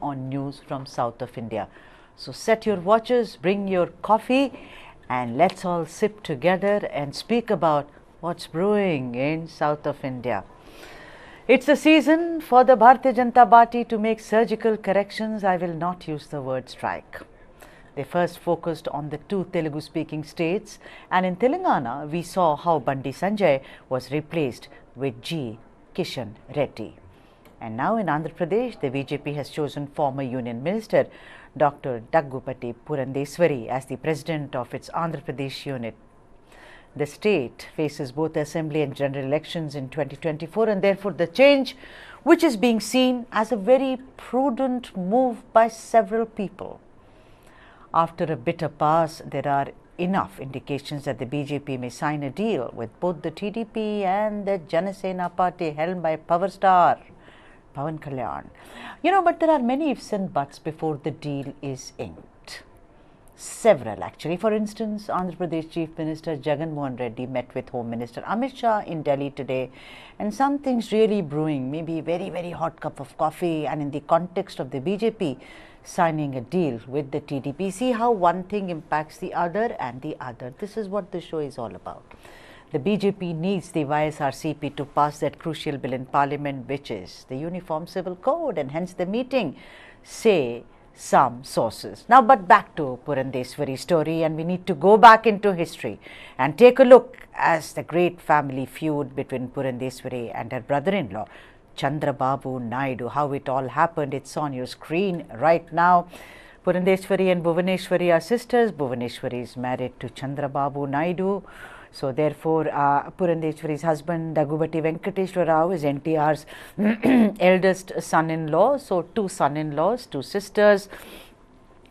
on news from south of India. So set your watches, bring your coffee, and let's all sip together and speak about what's brewing in south of India. It's the season for the Bharatiya Janata Party to make surgical corrections. I will not use the word strike. They first focused on the two Telugu speaking states, and in Telangana we saw how Bandi Sanjay was replaced with G. Kishan Reddy. And now in Andhra Pradesh, the BJP has chosen former Union Minister Dr. Daggupati Purandeswari as the president of its Andhra Pradesh unit. The state faces both assembly and general elections in 2024, and therefore the change, which is being seen as a very prudent move by several people. After a bitter past, there are enough indications that the BJP may sign a deal with both the TDP and the Jana Sena party helmed by power star Pawan Kalyan. But there are many ifs and buts before the deal is inked. Several actually. For instance, Andhra Pradesh Chief Minister Jagan Mohan Reddy met with Home Minister Amit Shah in Delhi today, and something's really brewing, maybe a very, very hot cup of coffee, and in the context of the BJP signing a deal with the TDP. See how one thing impacts the other and the other. This is what the show is all about. The BJP needs the YSRCP to pass that crucial bill in Parliament, which is the Uniform Civil Code, and hence the meeting, say some sources. Now, but back to Purandeswari's story, and we need to go back into history and take a look at the great family feud between Purandeswari and her brother-in-law, Chandrababu Naidu. How it all happened, it's on your screen right now. Purandeswari and Bhuvaneshwari are sisters. Bhuvaneshwari is married to Chandrababu Naidu. So therefore, Purandeswari's husband Daggubati Venkateshwara Rao is NTR's eldest son-in-law. So two son-in-laws, two sisters,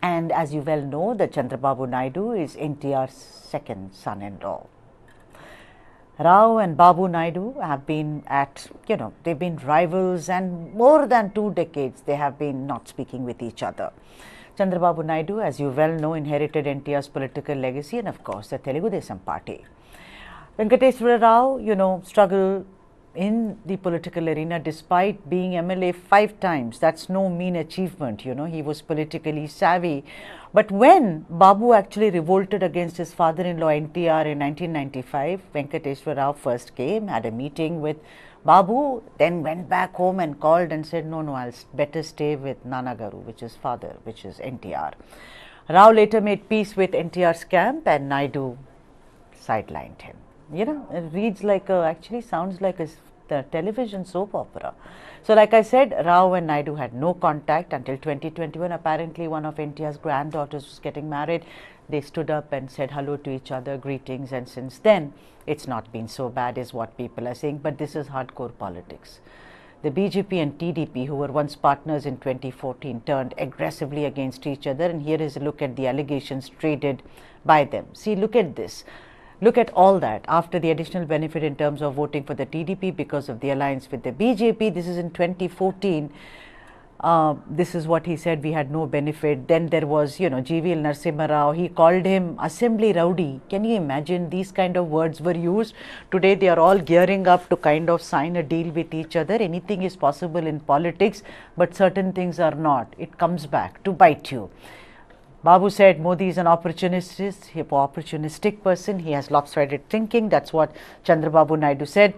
and as you well know, the Chandrababu Naidu is NTR's second son-in-law. Rao and Babu Naidu have been they've been rivals, and more than 2 decades they have been not speaking with each other. Chandrababu Naidu, as you well know, inherited NTR's political legacy and of course the Telugu Desam party. Venkateshwara Rao, struggled in the political arena despite being MLA 5 times. That's no mean achievement, he was politically savvy. But when Babu actually revolted against his father-in-law NTR in 1995, Venkateshwara Rao first came, had a meeting with Babu, then went back home and called and said, no, I'll better stay with Nanagaru, which is father, which is NTR. Rao later made peace with NTR's camp and Naidu sidelined him. It reads like actually sounds like a television soap opera. So like I said, Rao and Naidu had no contact until 2021. Apparently one of NTR's granddaughters was getting married. They stood up and said hello to each other, greetings, and since then it's not been so bad is what people are saying. But this is hardcore politics. The BJP and TDP, who were once partners in 2014, turned aggressively against each other, and here is a look at the allegations traded by them. See, look at this. Look at all that. After the additional benefit in terms of voting for the TDP because of the alliance with the BJP, this is in 2014. This is what he said, we had no benefit. Then there was, GVL Narasimha Rao. He called him assembly rowdy. Can you imagine these kind of words were used? Today they are all gearing up to kind of sign a deal with each other. Anything is possible in politics, but certain things are not. It comes back to bite you. Babu said Modi is an opportunistic person. He has lopsided thinking. That's what Chandrababu Naidu said.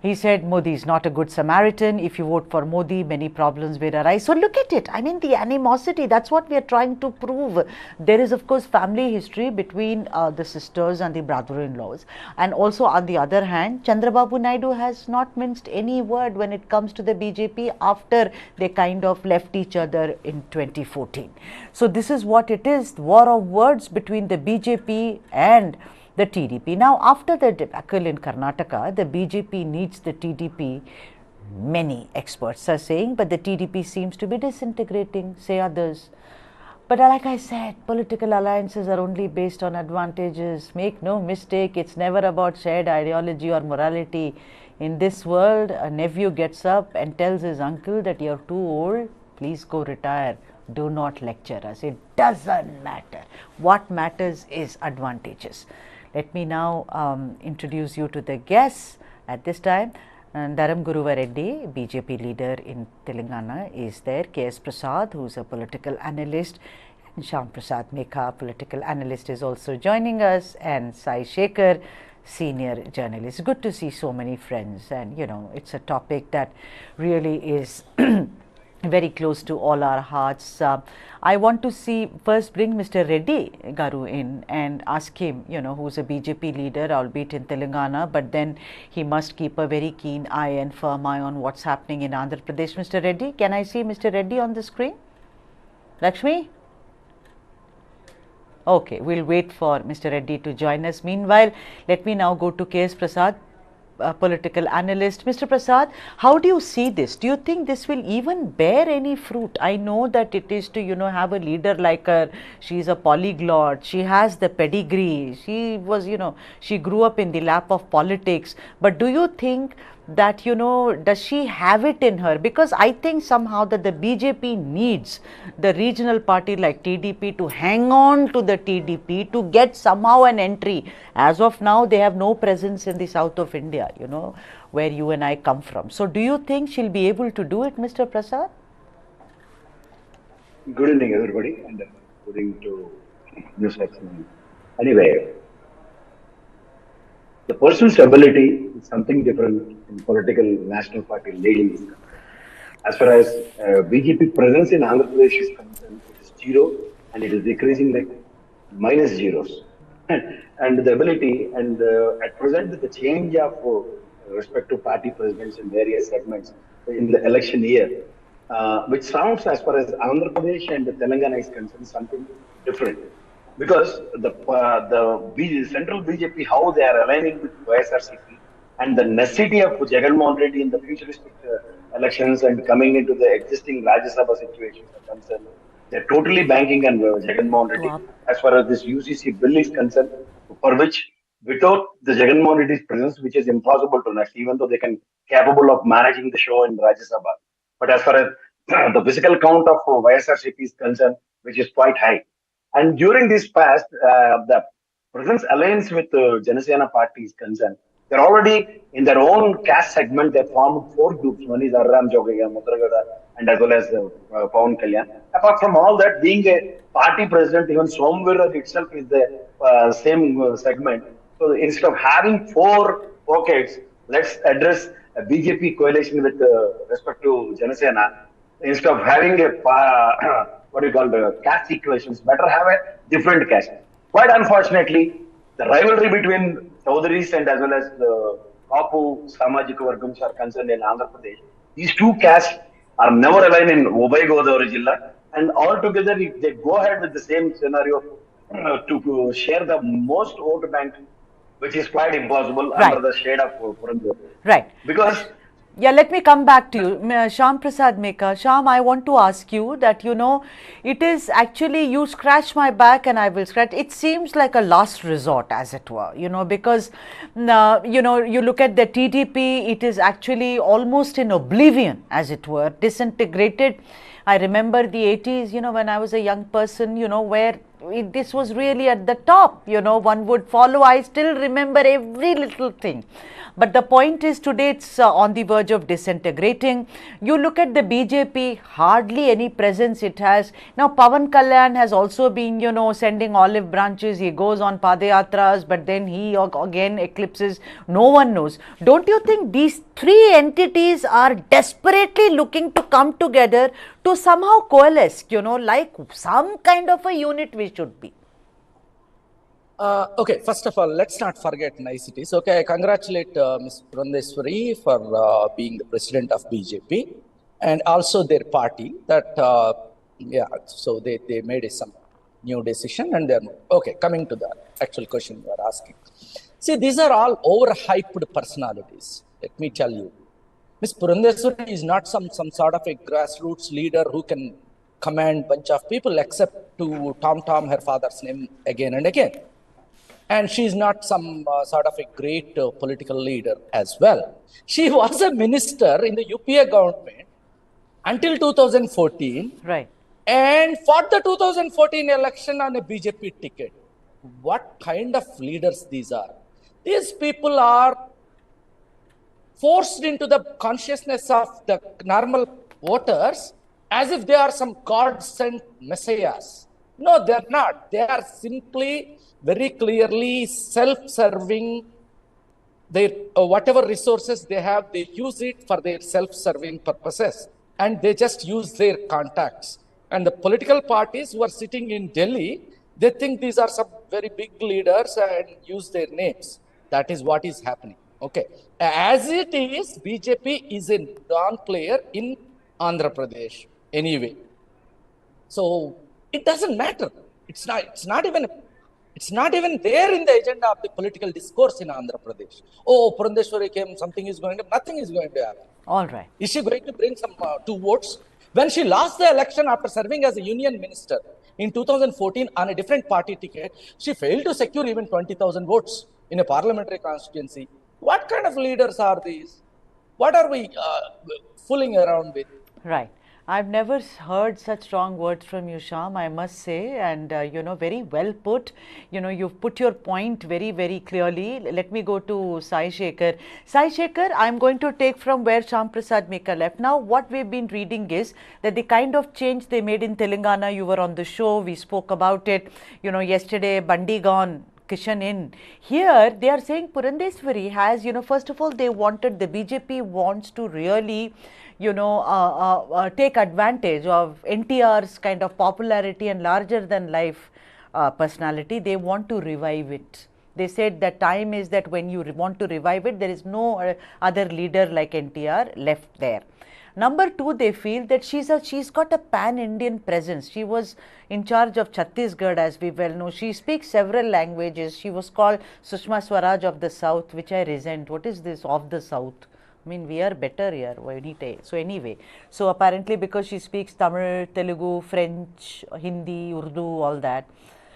He said Modi is not a good Samaritan. If you vote for Modi, many problems will arise. So look at it. I mean, the animosity, that's what we are trying to prove. There is, of course, family history between the sisters and the brother-in-laws. And also, on the other hand, Chandrababu Naidu has not minced any word when it comes to the BJP after they kind of left each other in 2014. So this is what it is, war of words between the BJP and the TDP. Now, after the debacle in Karnataka, the BJP needs the TDP, many experts are saying, but the TDP seems to be disintegrating, say others. But like I said, political alliances are only based on advantages. Make no mistake, it's never about shared ideology or morality. In this world, a nephew gets up and tells his uncle that you're too old, please go retire. Do not lecture us. It doesn't matter. What matters is advantages. Let me now introduce you to the guests at this time. And Guruva Reddy, BJP leader in Telangana, is there. K.S. Prasad, who is a political analyst, and Shyam Prasad Mekha, political analyst, is also joining us, and Sai Shekhar, senior journalist. Good to see so many friends, and it's a topic that really is very close to all our hearts. I want to first bring Mr. Reddy Garu in and ask him, who's a BJP leader, albeit in Telangana, but then he must keep a very keen eye and firm eye on what's happening in Andhra Pradesh. Mr. Reddy, can I see Mr. Reddy on the screen? Lakshmi? Okay, we'll wait for Mr. Reddy to join us. Meanwhile, let me now go to K.S. Prasad, political analyst. Mr. Prasad, how do you see this? Do you think this will even bear any fruit? I know that it is to, have a leader like her. She's a polyglot. She has the pedigree. She was, she grew up in the lap of politics. But do you think that, does she have it in her? Because I think somehow that the BJP needs the regional party like TDP to hang on to the TDP to get somehow an entry. As of now, they have no presence in the south of India, where you and I come from. So do you think she'll be able to do it, Mr. Prasad? Good evening, everybody, and good evening to News9. Anyway, the person's ability is something different in political national party leading. As far as BJP presence in Andhra Pradesh is concerned, it is zero and it is decreasing like minus zeros. And the ability, and at present, with the change of respective party presidents in various segments in the election year, which sounds, as far as Andhra Pradesh and Telangana is concerned, something different. Because the central BJP, how they are aligning with YSRCP and the necessity of Jagan Reddy in the futuristic elections and coming into the existing Rajya Sabha situations are concerned, they're totally banking on Jagan Reddy as far as this UCC bill is concerned, for which without the Jagan Reddy's presence, which is impossible to next, even though they can capable of managing the show in Rajya Sabha. But as far as the physical count of YSRCP is concerned, which is quite high. And during this past, the presence alliance with Jana Sena party is concerned. They're already in their own caste segment. They formed 4 groups. One is Arram Jogega, Mudragada, and as well as Pawan Kalyan. Apart from all that, being a party president, even Somvira itself is the same segment. So instead of having 4 pockets, let's address a BJP coalition with respect to Jana Sena. Instead of having a what do you call the caste equations, better have a different caste. Quite unfortunately, the rivalry between Chaudharis and as well as the Kapu Samajika Vargams are concerned in Andhra Pradesh. These 2 castes are never aligned in Ubai Godavari Jilla, and altogether, if they go ahead with the same scenario to share the most vote bank, which is quite impossible under the shade of Purandeswari. Right. Because yeah, let me come back to you. Shyam Prasad Mekha. Shyam, I want to ask you that, it is actually, you scratch my back and I will scratch. It seems like a last resort, as it were, because, you look at the TDP, it is actually almost in oblivion, as it were, disintegrated. I remember the 80s, when I was a young person, where this was really at the top, one would follow. I still remember every little thing. But the point is, today it's on the verge of disintegrating. You look at the BJP, hardly any presence it has. Now, Pawan Kalyan has also been, sending olive branches. He goes on Padayatras, but then he again eclipses. No one knows. Don't you think these 3 entities are desperately looking to come together to somehow coalesce, like some kind of a unit we should be? Okay, first of all, let's not forget niceties. Okay, I congratulate Ms. Purandeswari for being the president of BJP and also their party. That so they made some new decision and then okay. Coming to the actual question you are asking, see, these are all overhyped personalities. Let me tell you, Ms. Purandeswari is not some sort of a grassroots leader who can command bunch of people, except to tom her father's name again and again. And she's not some sort of a great political leader as well. She was a minister in the UPA government until 2014. Right. And for the 2014 election on a BJP ticket. What kind of leaders these are? These people are forced into the consciousness of the normal voters as if they are some God-sent messiahs. No, they're not. They are simply very clearly self-serving. Their whatever resources they have, they use it for their self-serving purposes, and they just use their contacts. And the political parties who are sitting in Delhi, they think these are some very big leaders and use their names. That is what is happening. Okay. As it is, BJP is a non-player in Andhra Pradesh anyway. So it doesn't matter. It's not even there in the agenda of the political discourse in Andhra Pradesh. Oh, Purandeswari came, nothing is going to happen. All right. Is she going to bring some 2 votes? When she lost the election after serving as a union minister in 2014 on a different party ticket, she failed to secure even 20,000 votes in a parliamentary constituency. What kind of leaders are these? What are we fooling around with? Right. I've never heard such strong words from you, Shyam, I must say, and very well put. You've put your point very, very clearly. Let me go to Sai Shekhar. Sai Shekhar, I'm going to take from where Shyam Prasad Meka left. Now, what we've been reading is that the kind of change they made in Telangana, you were on the show, we spoke about it, yesterday, Bandi gone, Kishan in. Here, they are saying Purandeswari has, first of all, the BJP wants to really, take advantage of NTR's kind of popularity and larger than life personality. They want to revive it. They said that time is that when you want to revive it, there is no other leader like NTR left there. Number 2, they feel that she's got a pan-Indian presence. She was in charge of Chhattisgarh, as we well know. She speaks several languages. She was called Sushma Swaraj of the South, which I resent. What is this of the South? I mean, we are better here. So anyway, so apparently because she speaks Tamil, Telugu, French, Hindi, Urdu, all that.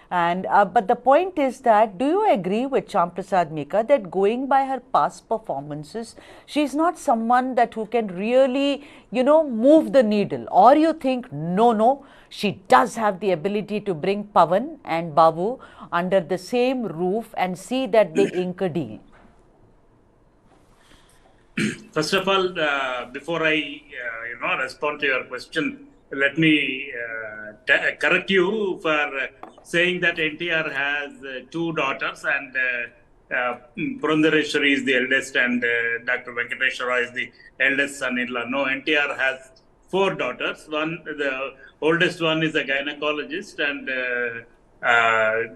And but the point is that, do you agree with Shyam Prasad Meka that going by her past performances, she's not someone that who can really, move the needle? Or you think, no, she does have the ability to bring Pawan and Babu under the same roof and see that they ink a deal? First of all, before I respond to your question, let me correct you for saying that NTR has 2 daughters and Purandeswari is the eldest and Dr. Venkateshwara is the eldest son-in-law. No, NTR has 4 daughters. The oldest one is a gynecologist and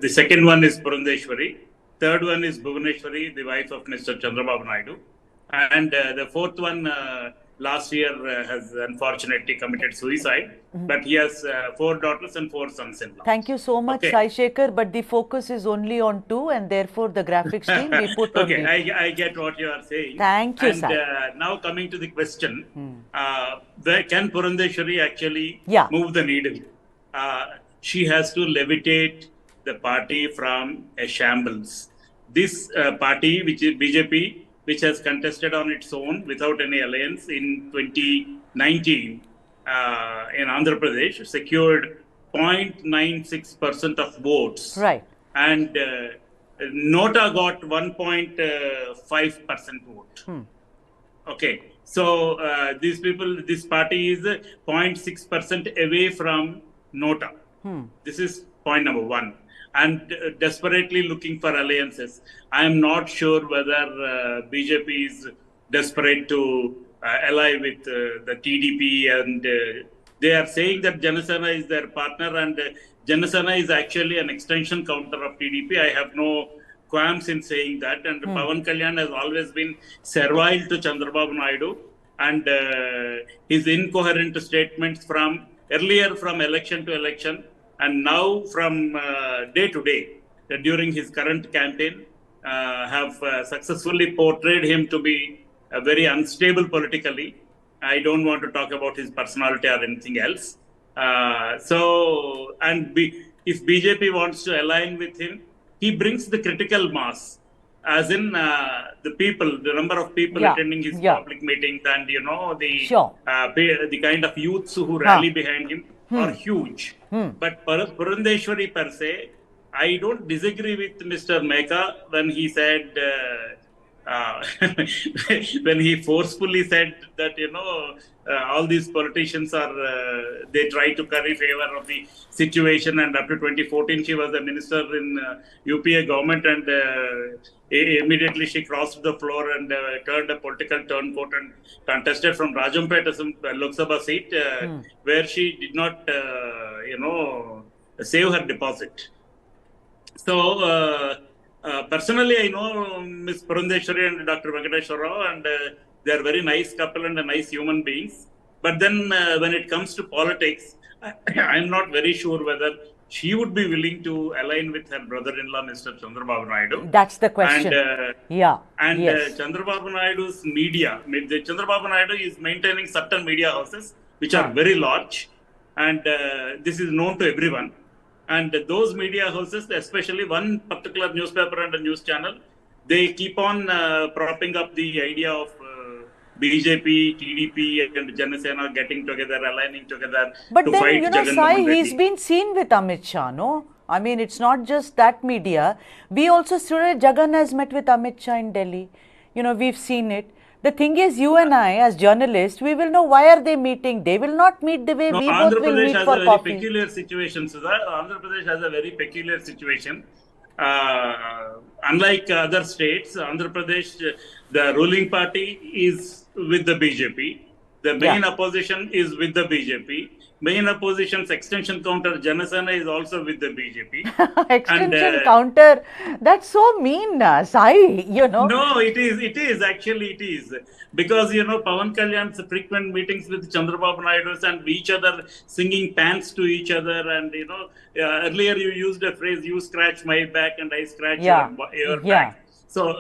the second one is Purandeswari. Third one is Bhuvaneshwari, the wife of Mr. Chandrababu Naidu. And the 4th one last year has unfortunately committed suicide, but he has 4 daughters and 4 sons-in-law. Thank you so much, okay. Sai Shekhar, but the focus is only on 2 and therefore the graphics team we put on okay, I get what you are saying. Thank you, and now coming to the question, can Purandeswari actually move the needle? She has to levitate the party from a shambles. This party, which is BJP, which has contested on its own without any alliance in 2019 in Andhra Pradesh, secured 0.96% of votes. Right. And Nota got 1.5% vote. Okay. So this party is 0.6% away from Nota. This is point number 1. And desperately looking for alliances. I am not sure whether BJP is desperate to ally with the TDP, and they are saying that Jana Sena is their partner, and Jana Sena is actually an extension counter of TDP. I have no qualms in saying that. And Pawan Kalyan has always been servile to Chandrababu Naidu, and his incoherent statements from earlier from election to election, and now from day to day, during his current campaign, have successfully portrayed him to be very unstable politically. I don't want to talk about his personality or anything else. If BJP wants to align with him, he brings the critical mass, as in the number of people attending his public meetings, and the kind of youths who rally behind him are huge. But Purandeswari per se, I don't disagree with Mr. Meka when he said when he forcefully said that, all these politicians are, they try to curry favor of the situation, and up to 2014 she was the minister in UPA government, and immediately she crossed the floor and turned a political turncoat and contested from Rajampet as a Lok Sabha seat, where she did not, save her deposit. So, personally, I know Ms. Purandeswari and Dr. Venkateshwara Rao, and they are very nice couple and nice human beings. But then when it comes to politics, I'm not very sure whether she would be willing to align with her brother-in-law, Mr. Chandrababu Naidu. That's the question. And Chandrababu Naidu's media, Chandrababu Naidu is maintaining certain media houses, which are very large. And this is known to everyone. And those media houses, especially one particular newspaper and a news channel, they keep on propping up the idea of BJP, TDP and Jana Sena getting together, aligning together to fight Jagan. Sai, he's been seen with Amit Shah, no? I mean, it's not just that media. We also saw Jagan has met with Amit Shah in Delhi. We've seen it. The thing is, you and I, as journalists, we will know why are they meeting. They will not meet the way we both will meet for coffee. Andhra Pradesh has a very peculiar situation, Sudha. Andhra Pradesh has a very peculiar situation. Unlike other states, Andhra Pradesh, the ruling party is with the BJP. The main opposition is with the BJP. Main opposition's extension counter, Jana Sena, is also with the BJP. Extension counter? That's so mean, Sai, No, it is. Actually, it is. Because, Pawan Kalyan's frequent meetings with Chandrababu Naidu and each other singing pants to each other. And, earlier you used a phrase, you scratch my back and I scratch your back. So,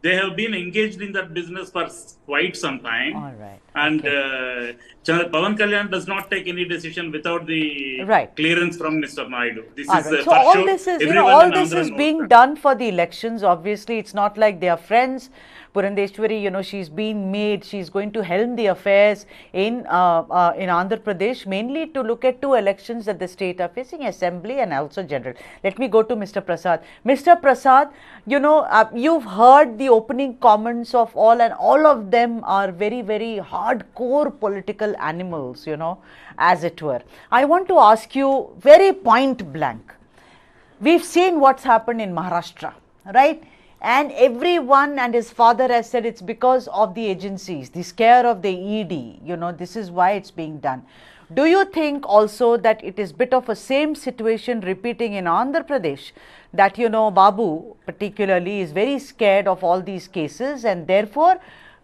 they have been engaged in that business for quite some time. All right. And Pawan Kalyan does not take any decision without the clearance from Mr. Naidu. This is so all this is, all this is being done for the elections. Obviously, it's not like they are friends. Purandeswari, she's been made, she's going to helm the affairs in Andhra Pradesh, mainly to look at 2 elections that the state are facing, assembly and also general. Let me go to Mr. Prasad. Mr. Prasad, you've heard the opening comments of all, and all of them are very, very hardcore political animals, as it were. I want to ask you very point blank. We've seen what's happened in Maharashtra, right? And everyone and his father has said it's because of the agencies, the scare of the ED, this is why it's being done. Do you think also that it is bit of a same situation repeating in Andhra Pradesh, that, Babu particularly is very scared of all these cases, and therefore,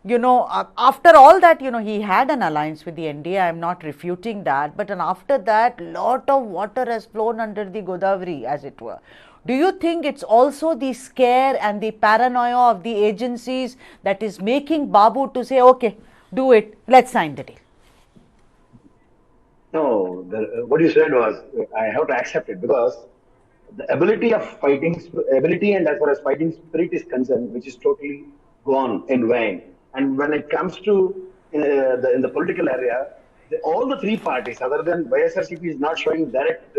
after all that, he had an alliance with the NDA, I'm not refuting that, but after that, lot of water has flown under the Godavari, as it were. Do you think it's also the scare and the paranoia of the agencies that is making Babu to say, okay, do it, let's sign the deal? No, what you said was, I have to accept it, because the ability and as far as fighting spirit is concerned, which is totally gone in vain. And when it comes to in the political area, all the 3 parties, other than YSRCP, is not showing direct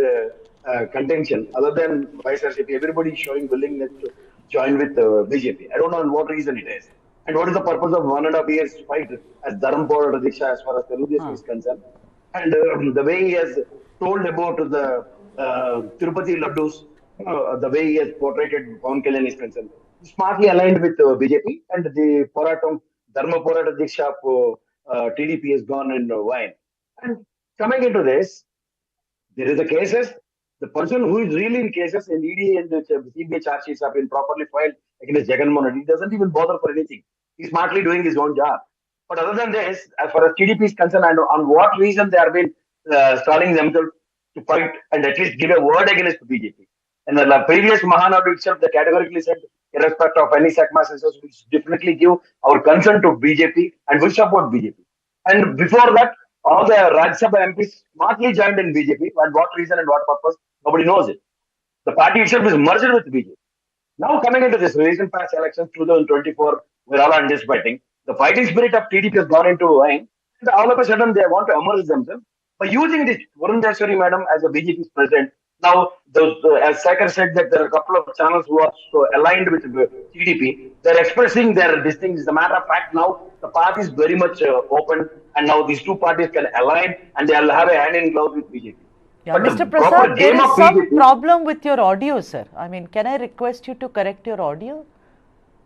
contention. Other than YSRCP, everybody is showing willingness to join with BJP. I don't know on what reason it is. And what is the purpose of 1.5 years fight as Dharampur Diksha as far as Telugu is concerned? And the way he has told about the Tirupati Laddus, the way he has portrayed Pawan Kalyan is concerned, smartly aligned with BJP, and the Dharma Porata Diksha of TDP has gone in wine. And coming into this, there is the cases. The person who is really in cases in ED and the CBI charge sheets have been properly filed against Jagan Mohan. He doesn't even bother for anything. He's smartly doing his own job. But other than this, as far as TDP is concerned, and on what reason they have been stalling themselves to fight and at least give a word against BJP. And the previous Mohan itself, they categorically said, irrespective of any circumstances, we definitely give our consent to BJP and we support BJP. And before that, all the Rajya Sabha MPs smartly joined in BJP. And what reason and what purpose, nobody knows it. The party itself is merged with BJP. Now coming into this recent past elections, 2024, we're all anticipating. The fighting spirit of TDP has gone into wine. And all of a sudden, they want to immerse themselves by using this Purandeswari madam as a BJP's president. Now, those, as Saker said, that there are a couple of channels who are so aligned with the TDP. They're expressing their distinct. As a matter of fact, now the party is very much open, and now these two parties can align, and they'll have a hand in glove with BJP. Yeah, But Mr. the Prasad, proper there game is of some BJP. problem with your audio, sir. I mean, can I request you to correct your audio?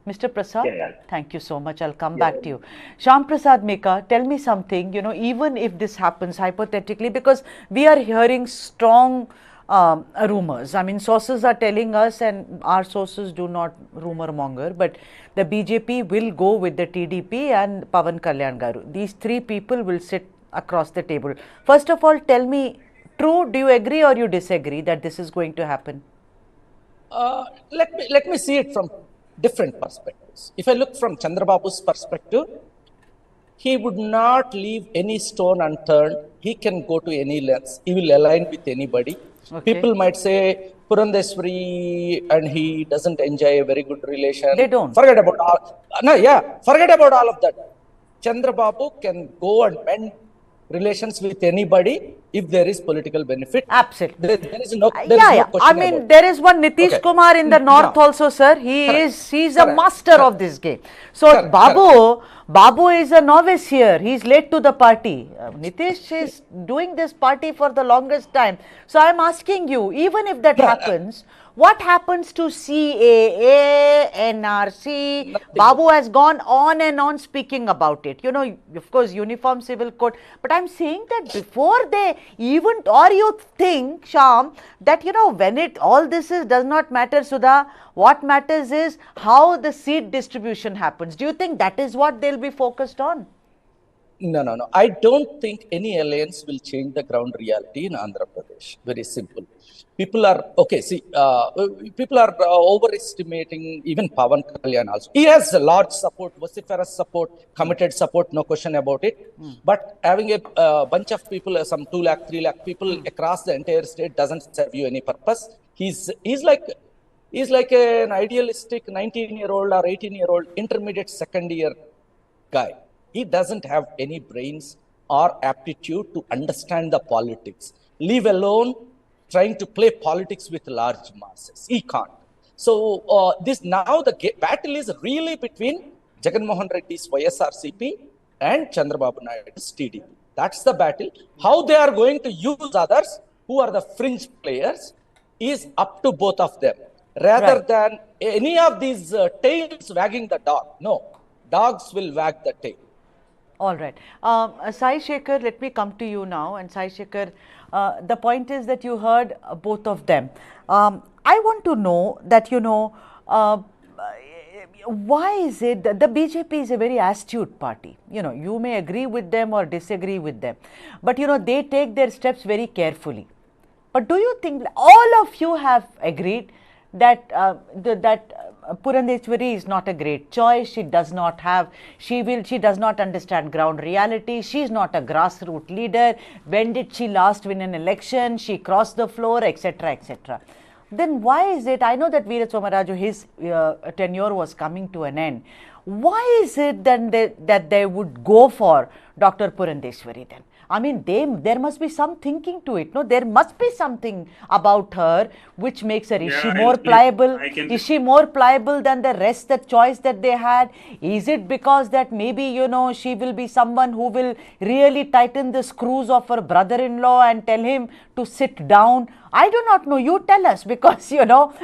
Mr. Prasad? Yeah. Thank you so much. I'll come back to you. Shyam Prasad Meka, tell me something, you know, even if this happens hypothetically, because we are hearing strong rumors. I mean, sources are telling us, and our sources do not rumor monger, but the BJP will go with the TDP and Pawan Kalyan Garu. These three people will sit across the table. First of all, tell me, true, do you agree or you disagree that this is going to happen? Let me see it from different perspectives. If I look from Chandrababu's perspective, he would not leave any stone unturned. He can go to any lengths. He will align with anybody. Okay. People might say Purandeswari and he doesn't enjoy a very good relation. They don't. Forget about all. No, yeah. Forget about all of that. Chandrababu can go and mend relations with anybody if there is political benefit. Absolutely. There is no question. I mean, there is one Nitish Kumar in the north also, sir. He's a master of this game. So Babu is a novice here. He's late to the party. Nitish is doing this party for the longest time. So I'm asking you, even if that happens, what happens to CAA, NRC? Nothing. Babu has gone on and on speaking about it. You know, of course, Uniform Civil Code. But I'm saying that before they even, or you think, Shyam, that, you know, when all this does not matter, Sudha, what matters is how the seat distribution happens. Do you think that is what they'll be focused on? No. I don't think any alliance will change the ground reality in Andhra Pradesh. Very simple. People are, overestimating even Pawan Kalyan also. He has a large support, vociferous support, committed support, no question about it. But having a bunch of people, some 2 lakh, 3 lakh people across the entire state doesn't serve you any purpose. He's like an idealistic 19-year-old or 18-year-old intermediate second year guy. He doesn't have any brains or aptitude to understand the politics, leave alone trying to play politics with large masses. He can't. So the battle is really between Jagan Mohan Reddy's YSRCP and Chandrababu Naidu's TDP. That's the battle. How they are going to use others who are the fringe players is up to both of them, rather than any of these tails wagging the dog. No, dogs will wag the tail. All right. Sai Shekhar, let me come to you now. And Sai Shekhar, the point is that you heard both of them. I want to know that, you know, why is it that the BJP is a very astute party? You know, you may agree with them or disagree with them, but, you know, they take their steps very carefully. But do you think all of you have agreed that Purandeswari is not a great choice? She does not understand ground reality. She is not a grassroots leader. When did she last win an election? She crossed the floor, etc., etc. Then why is it, I know that Veera Somaraju, his tenure was coming to an end. Why is it then that they would go for Dr. Purandeswari then? I mean, there must be some thinking to it. No, there must be something about her which makes her. Is she more pliable? Is she more pliable than the rest? The choice that they had. Is it because that maybe, you know, she will be someone who will really tighten the screws of her brother-in-law and tell him to sit down? I do not know. You tell us, because, you know,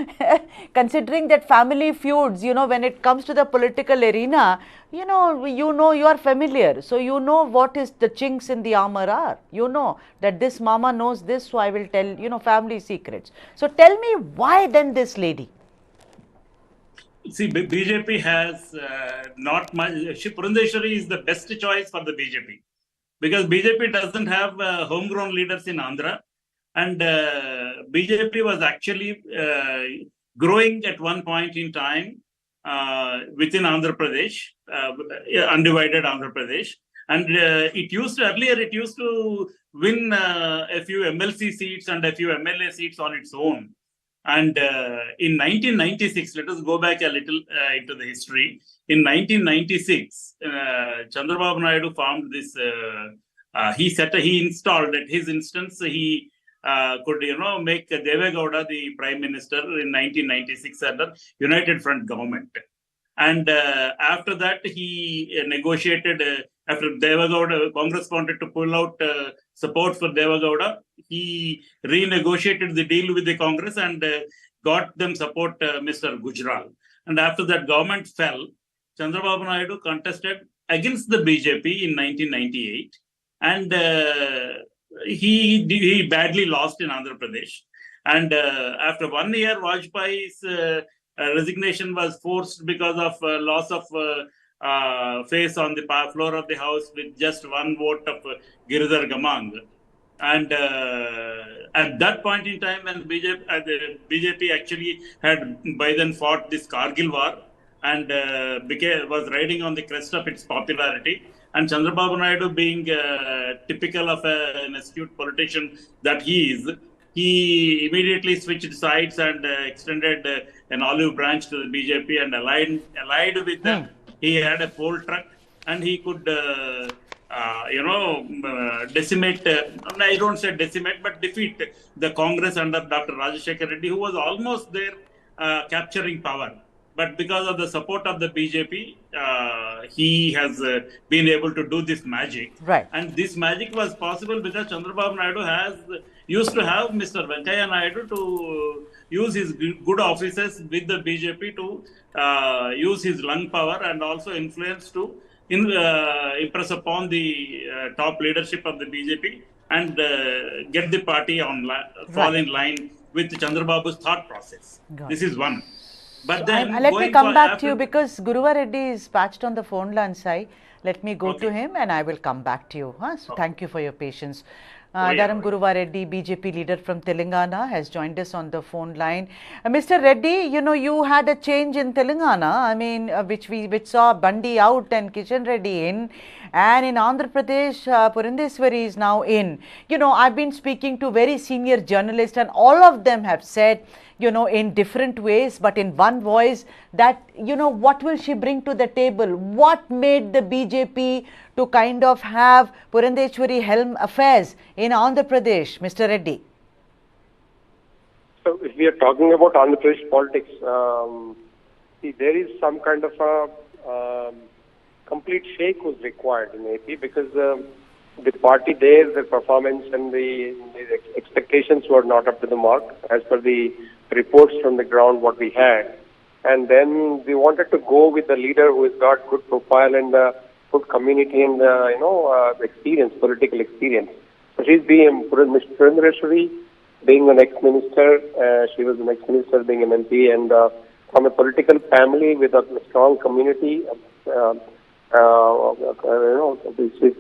considering that family feuds, you know, when it comes to the political arena, you know, you are familiar. So you know what is the chinks in the armor are. You know that this mama knows this, so I will tell, you know, family secrets. So tell me, why then this lady? See, BJP has not much. Purandeswari is the best choice for the BJP, because BJP doesn't have homegrown leaders in Andhra. And BJP was actually growing at one point in time within Andhra Pradesh, undivided Andhra Pradesh. And it used to win a few MLC seats and a few MLA seats on its own. And in 1996, let us go back a little into the history. In 1996, Chandrababu Naidu formed this. He installed at his instance. He could make Deve Gowda the Prime Minister in 1996 under United Front government. And after that, he negotiated, after Deve Gowda, Congress wanted to pull out support for Deve Gowda. He renegotiated the deal with the Congress and got them support Mr. Gujral. And after that government fell, Chandrababu Naidu contested against the BJP in 1998. And he badly lost in Andhra Pradesh. And after 1 year, Vajpayee's resignation was forced because of loss of face on the floor of the house with just one vote of Giridhar Gamang. And at that point in time, when the BJP actually had by then fought this Kargil war and was riding on the crest of its popularity, and Chandrababu Naidu being typical of an astute politician that he is, he immediately switched sides and extended an olive branch to the BJP and allied with them. He had a poll truck and he could decimate, I don't say decimate, but defeat the Congress under Dr. Rajashekar Reddy, who was almost there capturing power. But because of the support of the BJP, he has been able to do this magic. Right. And this magic was possible because Chandrababu Naidu used to have Mr. Venkaiah Naidu to use his good offices with the BJP to use his lung power and also influence to impress upon the top leadership of the BJP and get the party fall in line with Chandrababu's thought process. This is one. But then let me come back to you because Guruva Reddy is patched on the phone line side. Let me go to him and I will come back to you. So thank you for your patience. Dharam Guruva Reddy, BJP leader from Telangana, has joined us on the phone line. Mr. Reddy, you had a change in Telangana, I mean, which saw Bandi out and Kishan Reddy in. And in Andhra Pradesh, Purandeswari is now in. I've been speaking to very senior journalists and all of them have said, in different ways, but in one voice that, what will she bring to the table? What made the BJP to kind of have Purandeswari helm affairs in Andhra Pradesh, Mr. Reddy? So if we are talking about Andhra Pradesh politics, see, there is some kind of a complete shake was required in AP because the party there, the performance and the expectations were not up to the mark as per the reports from the ground what we had. And then we wanted to go with the leader who has got good profile and good community and experience, political experience. So she's being Purandeswari, being an ex-minister. She was an ex-minister, being an MP, and from a political family with a strong community. She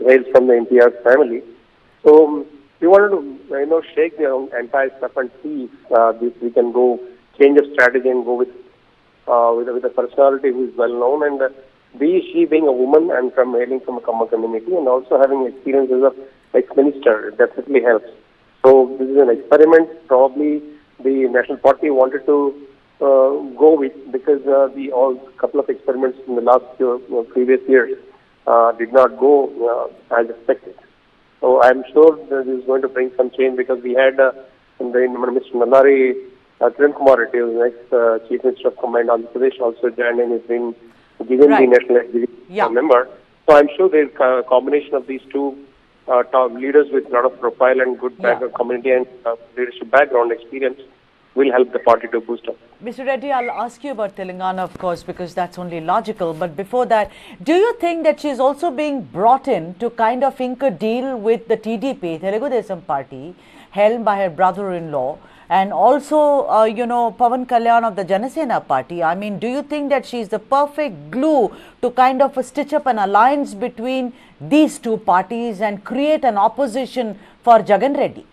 hails from the NTR family. So we wanted to, shake the entire stuff and see if we can go change of strategy and go with a personality who is well known and she being a woman and hailing from a Kamma community and also having experience as an ex-minister definitely helps. So this is an experiment. Probably the National Party wanted to go with because the couple of experiments in the last previous years did not go as expected. So I'm sure this is going to bring some change because we had Mr. Nallari Kiran Kumar Reddy, who is ex-Chief Minister of Combined Andhra Pradesh, also joined and has been given the National Executive member. So I'm sure there's a combination of these two top leaders with a lot of profile and good background, community and leadership background experience will help the party to boost up. Mr. Reddy, I'll ask you about Telangana, of course, because that's only logical. But before that, do you think that she's also being brought in to kind of ink a deal with the TDP, Telugu Desam Party, helmed by her brother-in-law, and also, Pawan Kalyan of the Jana Sena party? I mean, do you think that she's the perfect glue to kind of stitch up an alliance between these two parties and create an opposition for Jagan Reddy?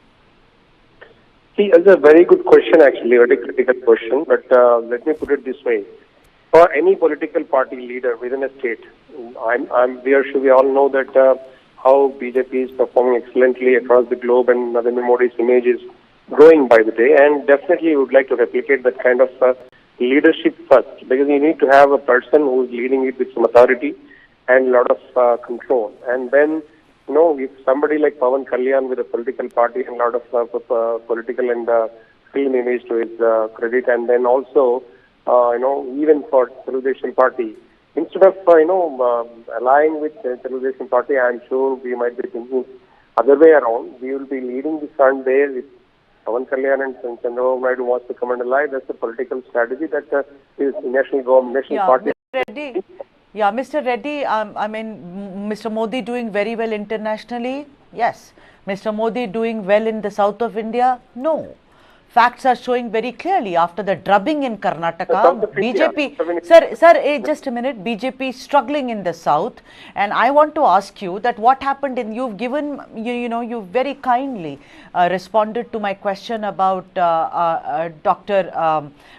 See, it's a very good question, actually, a very critical question. But let me put it this way: for any political party leader within a state, we all know that how BJP is performing excellently across the globe, and Narendra Modi's image is growing by the day. And definitely, we would like to replicate that kind of leadership first, because you need to have a person who is leading it with some authority and a lot of control, and then if somebody like Pawan Kalyan with a political party and a lot of political and film image to his credit, and then also, even for Telugudesam party, instead of, allying with Telugudesam party, I'm sure we might be thinking other way around. We will be leading the front there with Pawan Kalyan and Chandrababu Naidu wants to come and ally. That's a political strategy that is national government, national party. Reddy. Yeah, Mr. Reddy, Mr. Modi doing very well internationally? Yes. Mr. Modi doing well in the south of India? No. Facts are showing very clearly after the drubbing in Karnataka, BJP, sir, just a minute, BJP is struggling in the south, and I want to ask you that what happened in, you've given, you very kindly responded to my question about Dr.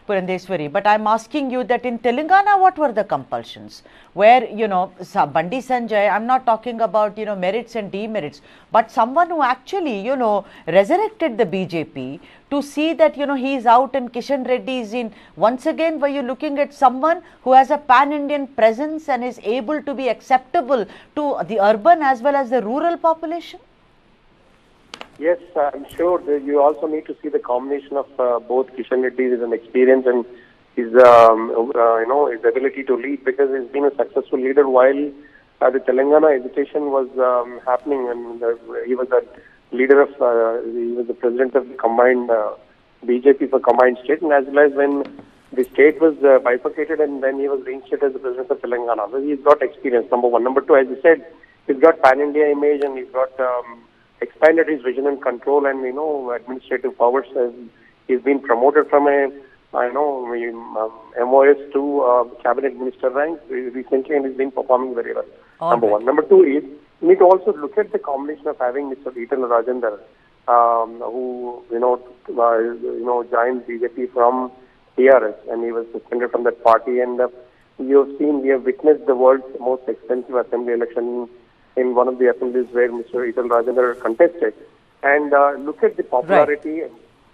Purandeswari, but I'm asking you that in Telangana, what were the compulsions? Where, Bandi Sanjay, I'm not talking about, merits and demerits, but someone who actually, resurrected the BJP to see that, he is out and Kishan Reddy is in. Once again, were you looking at someone who has a pan-Indian presence and is able to be acceptable to the urban as well as the rural population? Yes, I'm sure that you also need to see the combination of both Kishan Reddy's and experience and his, his ability to lead, because he's been a successful leader while the Telangana agitation was happening, and he was the leader of, he was the president of the combined BJP for combined state, and as well as when the state was bifurcated, and then he was reinstated as the president of Telangana. So he's got experience, number one. Number two, as you said, he's got pan-India image, and he's got expanded his vision and control and, administrative powers. He's been promoted from a, MOS to cabinet minister rank recently, and he's been performing very well. Number one. Number two is, you need to also look at the combination of having Mr. Etal Rajendra, who, joined BJP from TRS, and he was suspended from that party. And we have witnessed the world's most expensive assembly election in one of the assemblies where Mr. Etal Rajendra contested. And look at the popularity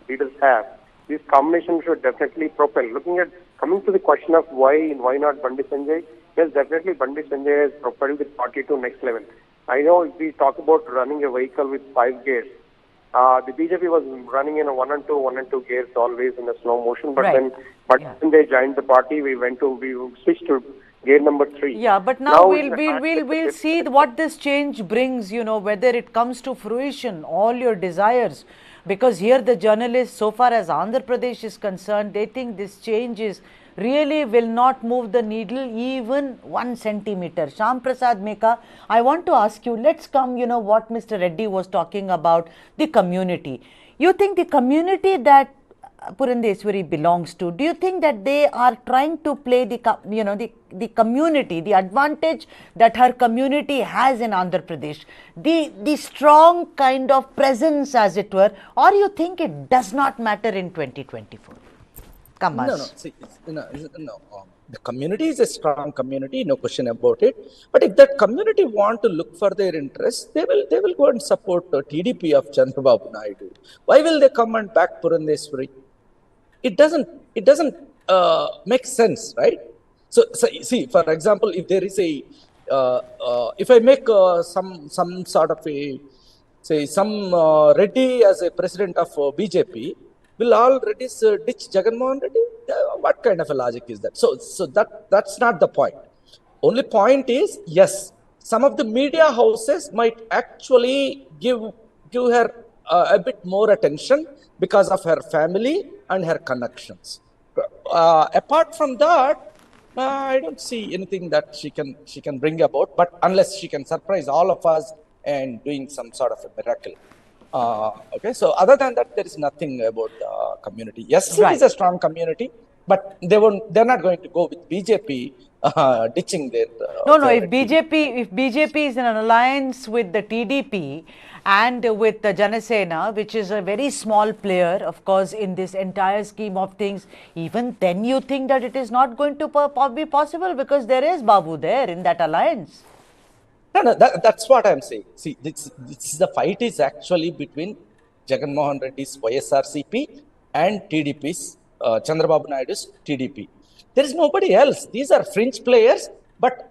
leaders have. This combination should definitely propel. Coming to the question of why not Bandi Sanjay, yes, definitely Bandi Sanjay has propelled the party to next level. I know if we talk about running a vehicle with 5 gears, the BJP was running in a 1 and 2 gears always in a slow motion, but then when they joined the party, we switched to gear number 3. Yeah, but now we'll see what this change brings, whether it comes to fruition, all your desires. Because here the journalists, so far as Andhra Pradesh is concerned, they think this change really will not move the needle even 1 centimeter. Shyam Prasad Meka, I want to ask you, let's come, what Mr. Reddy was talking about, the community. You think the community that Purandeswari belongs to, do you think that they are trying to play the community, the advantage that her community has in Andhra Pradesh, the strong kind of presence as it were, or you think it does not matter in 2024? The community is a strong community, no question about it. But if that community want to look for their interests, they will go and support the TDP of Chandrababu Naidu. Why will they come and back Purandeswari? It doesn't make sense, right? So see, for example, if there is a if I make some sort of a, say, some Reddy as a president of BJP, will all Reddys ditch Jagan Reddy? What kind of a logic is that? So that's not the point. Only point is, yes, some of the media houses might actually give her a bit more attention because of her family and her connections. Apart from that, I don't see anything that she can bring about, but unless she can surprise all of us and doing some sort of a miracle. Okay, so other than that, there is nothing about community. Yes, it is a strong community, but they're not going to go with BJP ditching their. If BJP is in an alliance with the TDP and with the Jana Sena, which is a very small player, of course, in this entire scheme of things, even then you think that it is not going to be possible because there is Babu there in that alliance. No, that's what I'm saying. See, the fight is actually between Jagan Mohan Reddy's YSRCP and TDP's Chandrababu Naidu's TDP. There is nobody else. These are fringe players, but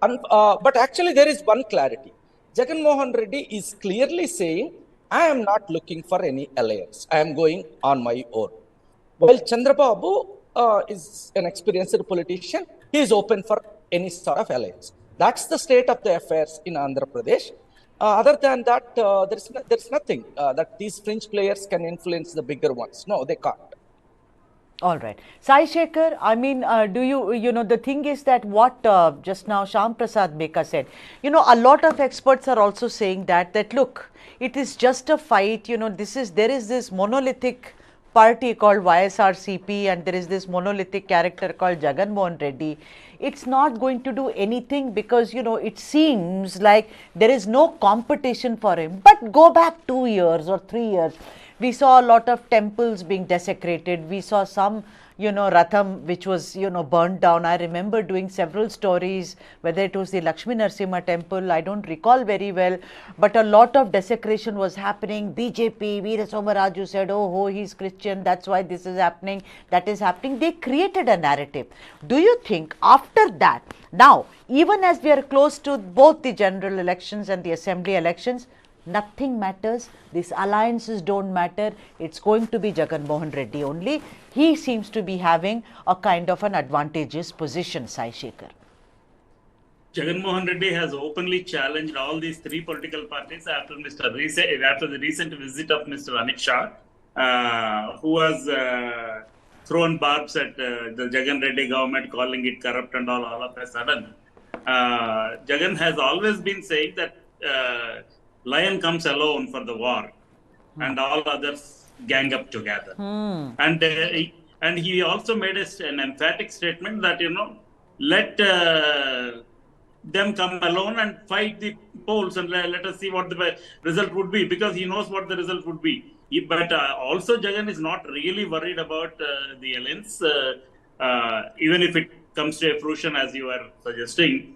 actually there is one clarity. Jagan Mohan Reddy is clearly saying, I am not looking for any alliance. I am going on my own. While Chandrababu is an experienced politician, he is open for any sort of alliance. That's the state of the affairs in Andhra Pradesh. Other than that, there's nothing that these fringe players can influence the bigger ones. No, they can't. All right. Sai Shekhar, I mean, the thing is that what just now Shyam Prasad Beka said, a lot of experts are also saying that look, it is just a fight, there is this monolithic party called YSRCP and there is this monolithic character called Jagan Mohan Reddy. It's not going to do anything because, it seems like there is no competition for him. But go back 2 years or 3 years. We saw a lot of temples being desecrated. We saw some, Ratham, which was, burned down. I remember doing several stories, whether it was the Lakshmi Narasimha temple, I don't recall very well, but a lot of desecration was happening. BJP, Veera Somaraju said, oh, he's Christian, that's why this is happening, that is happening. They created a narrative. Do you think after that, now, even as we are close to both the general elections and the assembly elections, nothing matters, these alliances don't matter, it's going to be Jagan Mohan Reddy only. He seems to be having a kind of an advantageous position, Sai Shekhar. Jagan Mohan Reddy has openly challenged all these three political parties after the recent visit of Mr. Amit Shah, who was thrown barbs at the Jagan Reddy government, calling it corrupt and all of a sudden. Jagan has always been saying that lion comes alone for the war and all others gang up together. And he also made an emphatic statement that, let them come alone and fight the polls and let us see what the result would be, because he knows what the result would be. But also Jagan is not really worried about the alliance, even if it comes to a fruition as you are suggesting,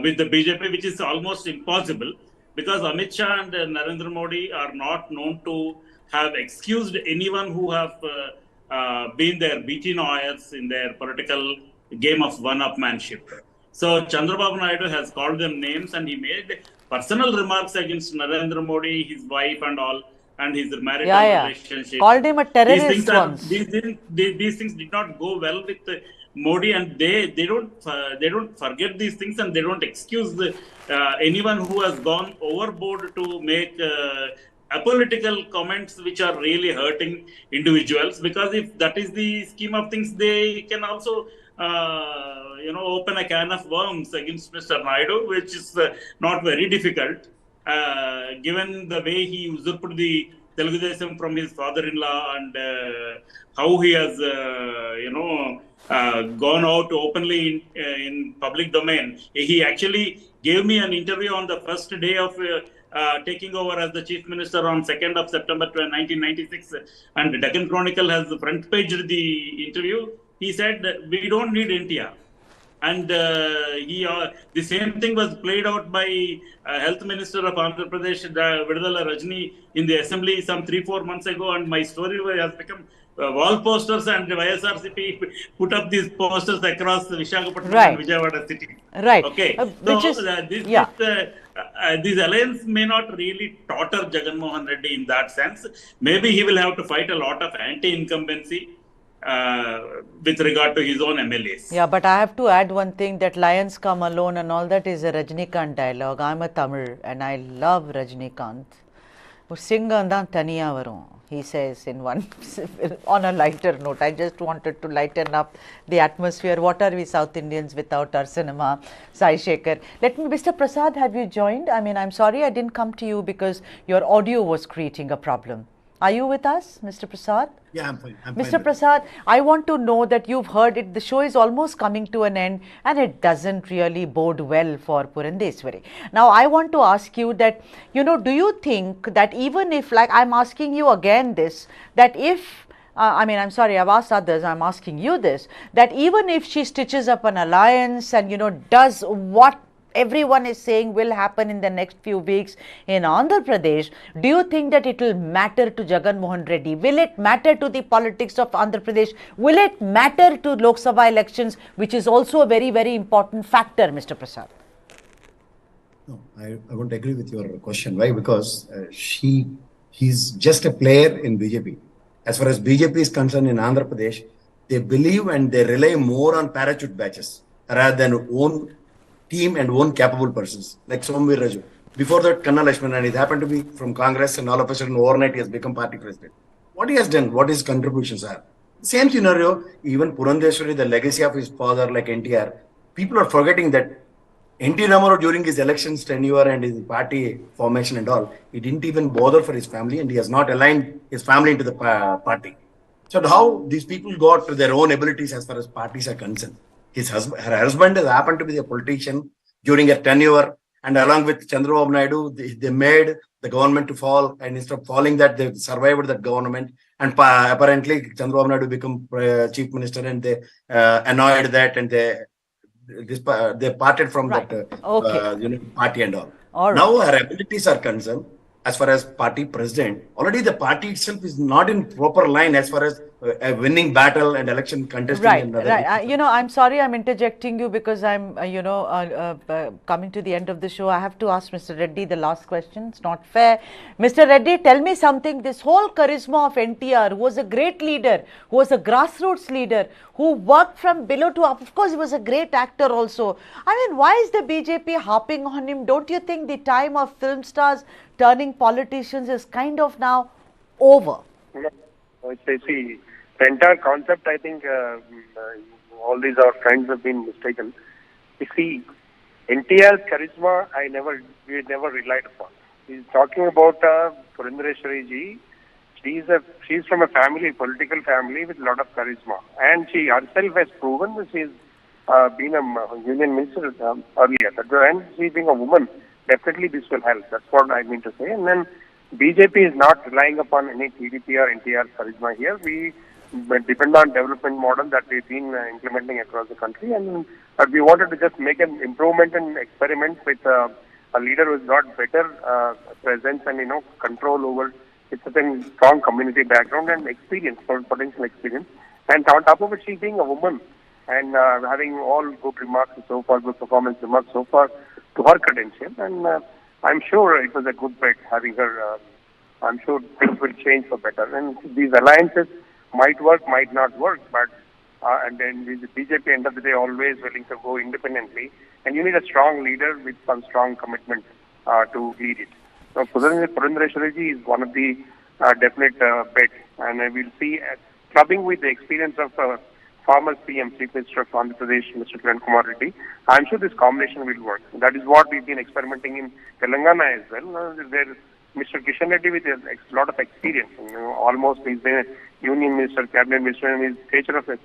with the BJP, which is almost impossible. Because Amit Shah and Narendra Modi are not known to have excused anyone who have been their beaten lawyers in their political game of one-upmanship. So Chandrababu Naidu has called them names and he made personal remarks against Narendra Modi, his wife and all, and his marital relationship. Called him a terrorist once. These things did not go well with Modi, and they don't forget these things, and they don't excuse anyone who has gone overboard to make apolitical comments which are really hurting individuals. Because if that is the scheme of things, they can also open a can of worms against Mr. Naidu, which is not very difficult, given the way he usurped the Telugu Desam from his father-in-law and how he has gone out openly in public domain. He actually gave me an interview on the first day of taking over as the chief minister on 2nd of September 1996, and Deccan Chronicle has front paged the interview. He said, we don't need NTR. And the same thing was played out by Health Minister of Andhra Pradesh, Vidala Rajni, in the assembly some 3-4 months ago, and my story has become wall posters, and YSRCP put up these posters across Visakhapatnam and Vijayawada city. Right. Okay. This alliance may not really totter Jagan Mohan Reddy in that sense. Maybe he will have to fight a lot of anti-incumbency with regard to his own MLAs. Yeah, but I have to add one thing, that lions come alone and all that is a Rajnikant dialogue. I'm a Tamil and I love Rajnikant. Singandan taniya varum, he says in one, on a lighter note. I just wanted to lighten up the atmosphere. What are we South Indians without our cinema? Sai Shekhar. Mr. Prasad, have you joined? I mean, I'm sorry I didn't come to you because your audio was creating a problem. Are you with us, Mr. Prasad? Yeah, I'm fine. Mr. Prasad, I want to know that you've heard it. The show is almost coming to an end and it doesn't really bode well for Purandeswari. Now, I want to ask you that, do you think that even if, like I'm asking you again this, that if, I'm sorry, I've asked others, I'm asking you this, that even if she stitches up an alliance and, does what everyone is saying will happen in the next few weeks in Andhra Pradesh, do you think that it will matter to Jagan Mohan Reddy? Will it matter to the politics of Andhra Pradesh? Will it matter to Lok Sabha elections, which is also a very, very important factor, Mr. Prasad? No, I won't agree with your question. Why? Because he's just a player in BJP. As far as BJP is concerned in Andhra Pradesh, they believe and they rely more on parachute batches rather than own team and own capable persons like Somvir Raju. Before that, Kanna Lakshman, and it happened to be from Congress, and all of a sudden overnight he has become party president. What he has done, what his contributions are. Same scenario, even Purandeswari, the legacy of his father like NTR, people are forgetting that NT Ramarao during his elections tenure and his party formation and all, he didn't even bother for his family and he has not aligned his family into the party. So how these people got to their own abilities as far as parties are concerned. Her husband has happened to be a politician during her tenure, and along with Chandrababu Naidu, they made the government to fall, and instead of falling that, they survived that government. And apparently Chandrababu Naidu became chief minister, and they annoyed that, and they parted from Right. that Okay. party and all. All right. Now her abilities are concerned. As far as party president, already the party itself is not in proper line as far as a winning battle and election contesting. Right, and other right. I'm sorry I'm interjecting you because I'm, coming to the end of the show. I have to ask Mr. Reddy the last question. It's not fair. Mr. Reddy, tell me something. This whole charisma of NTR, who was a great leader, who was a grassroots leader, who worked from below to up. Of course, he was a great actor also. I mean, why is the BJP harping on him? Don't you think the time of film stars turning politicians is kind of now over? See, the entire concept, I think, all these our friends have been mistaken. You see, NTR's charisma, we never relied upon. He's talking about Purandeswari ji. She's from a political family with a lot of charisma, and she herself has proven that she's been a union minister earlier. And she being a woman, definitely this will help. That's what I mean to say. And then BJP is not relying upon any TDP or NTR charisma here. We depend on development model that we've been implementing across the country, and we wanted to just make an improvement and experiment with a leader who's got better presence and control over with certain strong community background and experience, potential experience. And on top of it, she being a woman and having all good remarks so far, good performance remarks so far to her credential. And I'm sure it was a good bet having her. I'm sure things will change for better. And these alliances might work, might not work, but and then the BJP end of the day always willing to go independently. And you need a strong leader with some strong commitment to lead it. So Purandeswari ji is one of the definite bets, and we'll see clubbing with the experience of former CM, Chief Minister of Andhra Pradesh, Mr. Kiran Reddy. I'm sure this combination will work. That is what we've been experimenting in Telangana as well. Mr. Kishan Reddy with a lot of experience. Almost he's been a union minister, cabinet minister, and he's nature of a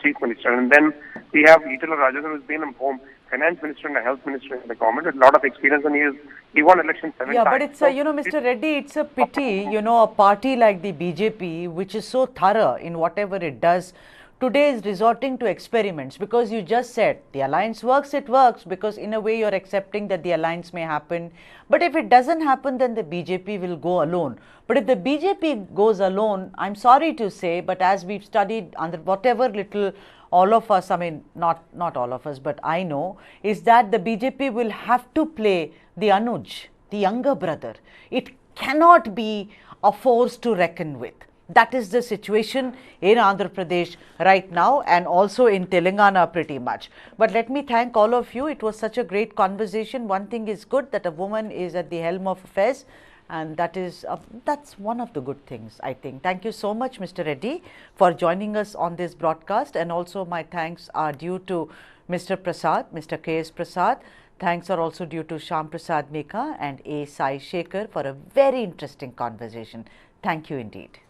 chief minister. And then we have Itala Rajendra, who's been a home finance minister and a health minister in the government with a lot of experience, and he won election 7 times. Yeah, but it's Mr. Reddy, it's a pity, a party like the BJP, which is so thorough in whatever it does, today is resorting to experiments, because you just said the alliance works, it works, because in a way you're accepting that the alliance may happen. But if it doesn't happen, then the BJP will go alone. But if the BJP goes alone, I'm sorry to say, but as we've studied under whatever little all of us, I mean, not all of us, but I know, is that the BJP will have to play the Anuj, the younger brother. It cannot be a force to reckon with. That is the situation in Andhra Pradesh right now, and also in Telangana pretty much. But let me thank all of you. It was such a great conversation. One thing is good, that a woman is at the helm of affairs, and that's one of the good things, I think. Thank you so much, Mr. Reddy, for joining us on this broadcast, and also my thanks are due to Mr. Prasad, Mr. K.S. Prasad. Thanks are also due to Shyam Prasad Meka and A. Sai Shekhar for a very interesting conversation. Thank you indeed.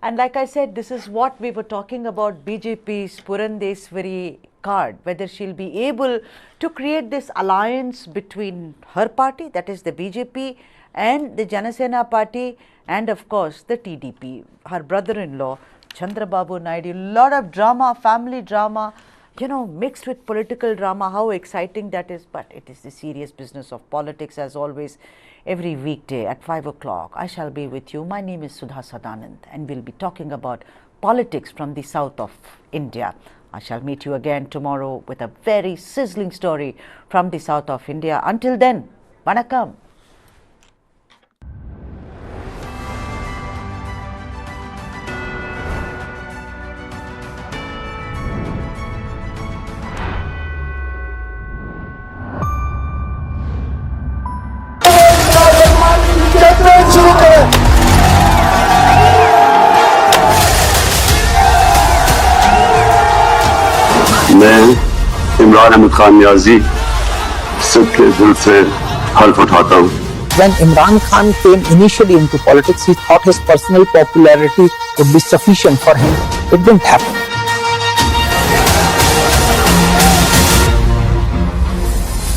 And like I said, this is what we were talking about, BJP's Purandeswari card, whether she'll be able to create this alliance between her party, that is the BJP, and the Jana Sena party, and of course the TDP, her brother-in-law, Chandrababu Naidu. Lot of drama, family drama, mixed with political drama. How exciting that is, but it is the serious business of politics. As always, every weekday at 5 o'clock, I shall be with you. My name is Sudha Sadanand, and we'll be talking about politics from the south of India. I shall meet you again tomorrow with a very sizzling story from the south of India. Until then, vanakkam. मैं इमरान अहमद खान नियाजी सबके दिल से हल्फ उठाता हूँ. When Imran Khan came initially into politics, he thought his personal popularity would be sufficient for him. It didn't happen.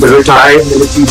The retired military